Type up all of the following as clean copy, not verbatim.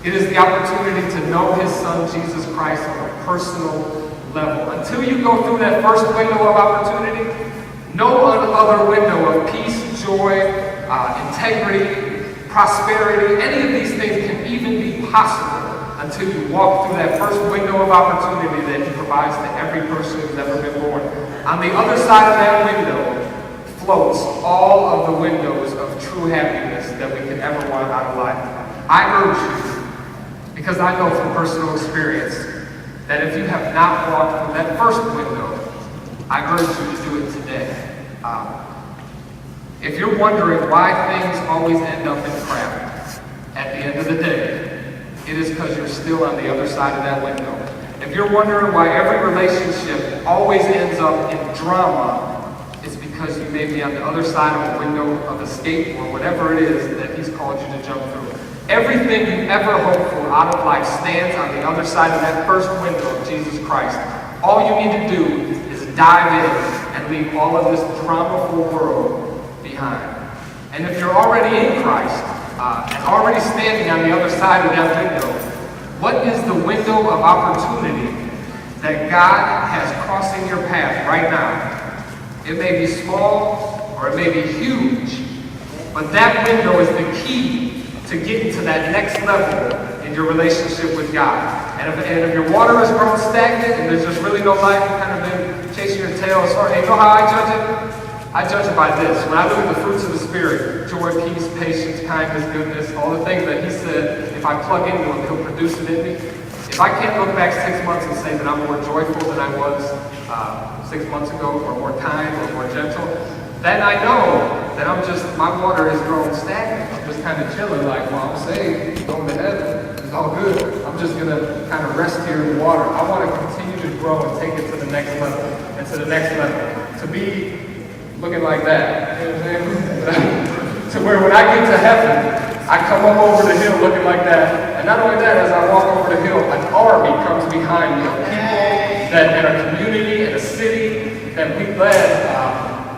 It is the opportunity to know his son, Jesus Christ, on a personal level. Until you go through that first window of opportunity, no other window of peace, joy, integrity, prosperity, any of these things can even be possible until you walk through that first window of opportunity that he provides to every person who's ever been born. On the other side of that window floats all of the windows of true happiness that we could ever want out of life. I urge you, because I know from personal experience, that if you have not walked through that first window, I urge you to do it today. If you're wondering why things always end up in crap at the end of the day, it is because you're still on the other side of that window. If you're wondering why every relationship always ends up in drama, it's because you may be on the other side of a window of escape or whatever it is that he's called you to jump through. Everything you ever hoped for out of life stands on the other side of that first window of Jesus Christ. All you need to do is dive in and leave all of this dramaful world behind. And if you're already in Christ and already standing on the other side of that window, what is the window of opportunity that God has crossing your path right now? It may be small or it may be huge, but that window is the key to getting to that next level in your relationship with God. And if your water has grown stagnant and there's just really no life, you've kind of been chasing your tail, and you know how I judge it? I judge it by this. When I look at the fruits of the Spirit, joy, peace, patience, kindness, goodness, all the things that he said, if I plug into him, he'll produce it in me. If I can't look back 6 months and say that I'm more joyful than I was 6 months ago, or more kind, or more gentle, then I know that my water has grown stagnant. I'm just kind of chilling, like, well, I'm saved, going to heaven, it's all good. I'm just going to kind of rest here in the water. I want to continue to grow and take it to the next level, and to the next level. To be looking like that, you know what I'm saying? To where when I get to heaven, I come up over the hill looking like that. And not only that, as I walk over the hill, an army comes behind me of people that in a community, in a city, that we led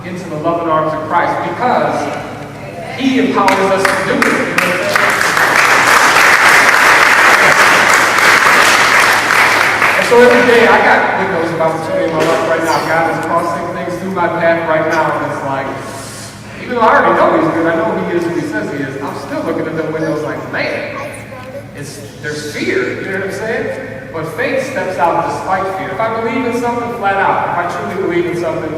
into the loving arms of Christ because he empowers us to do it. You know what I'm saying? And so every day I got windows of opportunity in my life right now. God is crossing things through my path right now, and it's like, even though I already know he's good, I know he is who he says he is, I'm still looking at the windows like, man, there's fear, you know what I'm saying? But faith steps out despite fear. If I believe in something flat out, if I truly believe in something,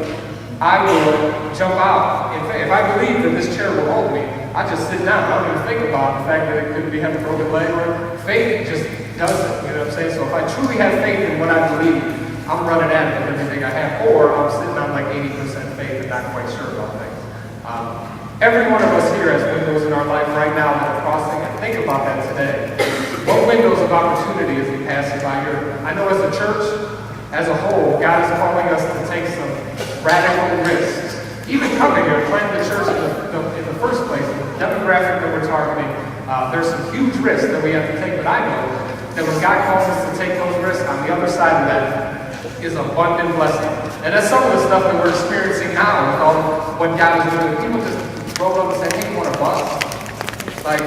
I will jump out. If I believe that this chair will hold me, I just sit down. I don't even think about the fact that it could be having a broken leg. Faith just does it, you know what I'm saying? So if I truly have faith in what I believe, I'm running at it with everything I have. Or I'm sitting on like 80% faith and not quite sure about things. Every one of us here has windows in our life right now that are crossing, and think about that today. What windows of opportunity as we pass by here? I know as a church, as a whole, God is calling us to take some radical risks. Even coming here, planting the church in the first place, the demographic that we're targeting, there's some huge risks that we have to take, but I know that when God calls us to take those risks, on the other side of that is abundant blessing. And that's some of the stuff that we're experiencing now with all what God is doing. People just roll up and say, hey, you want a bus? Like,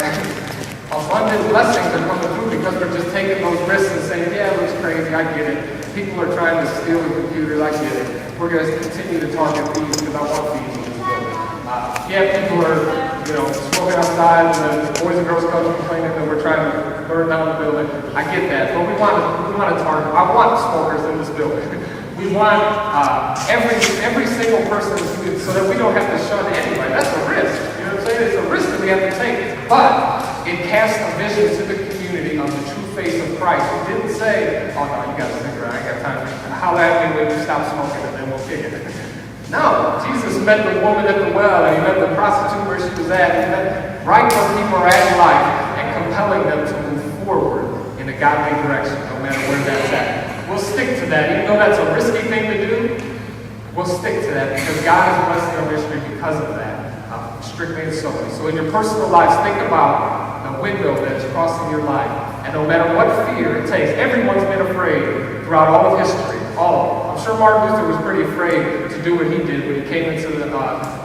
abundant blessings are coming through because we're just taking those risks and saying, yeah, it looks crazy, I get it. People are trying to steal the computers, I get it. We're going to continue to target these because I want these in this building. People are, smoking outside, and the Boys and Girls Club complaining that we're trying to burn down the building. I get that, but we want to target. I want smokers in this building. We want every single person so that we don't have to shun anybody. That's a risk. You know what I'm saying? It's a risk that we have to take. But it casts a vision to the community of the true face of Christ. It didn't say, oh no, you got to stick around, I ain't got time. Holler at me when you stop smoking and then we'll kick it. No, Jesus met the woman at the well, and he met the prostitute where she was at. He met right where people are at in life and compelling them to move forward in a godly direction, no matter where that's at. We'll stick to that. Even though that's a risky thing to do, we'll stick to that because God is blessing our ministry because of that, strictly and solely. So in your personal lives, think about the window that's crossing your life. And no matter what fear it takes, everyone's been afraid throughout all of history. All. I'm sure Martin Luther was pretty afraid to do what he did when he came into the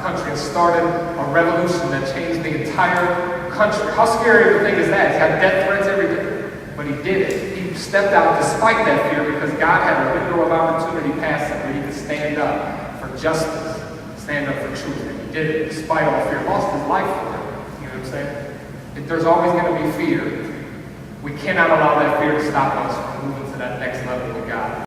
country and started a revolution that changed the entire country. How scary of a thing is that? He's got death threats every day. but he did it. He stepped out despite that fear because God had a window of opportunity past him where he could stand up for justice, stand up for truth. And he did it despite all fear. Lost his life for it. You know what I'm saying? If there's always going to be fear. We cannot allow that fear to stop us from moving to that next level